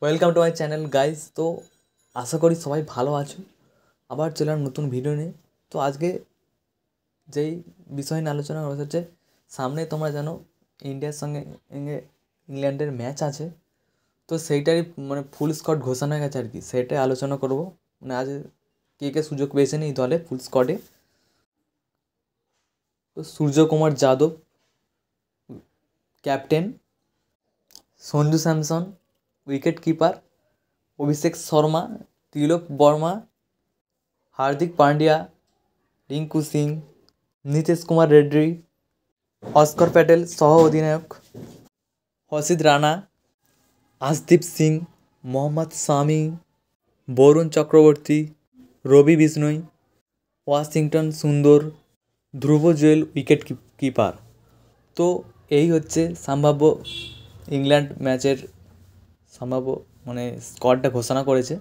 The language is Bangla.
Welcome to my channel guys. তো আশা করি সবাই ভালো আছো। আবার চলে এলাম নতুন ভিডিও নিয়ে। তো আজকে যেই বিষয় নিয়ে আলোচনা করা হচ্ছে, সামনে তোমরা জানো ইন্ডিয়ার সঙ্গে ইংল্যান্ডের ম্যাচ আছে। তো সেইটারই ফুল স্কোয়াড ঘোষণা হয়ে গেছে আর কি, সেটাই আলোচনা করব। আজ কে কে সুযোগ পেয়েছেন এই দলে ফুল স্কোয়াডে। তো Suryakumar Yadav captain, Sanju Samson wicket keeper, Abhishek Sharma, Tilak Varma, Hardik Pandya, Rinku Singh, Nitish Kumar Reddy, অস্কর প্যাটেল সহ অধিনায়ক, Harshit Rana, Arshdeep Singh, Mohammed Shami, Varun Chakravarthy, Ravi Bishnoi, Washington Sundar, Dhruv Jewel wicket keeper. তো এই হচ্ছে সম্ভাব্য ইংল্যান্ড ম্যাচের সম্ভাব্য স্কোয়াডটা ঘোষণা করেছে।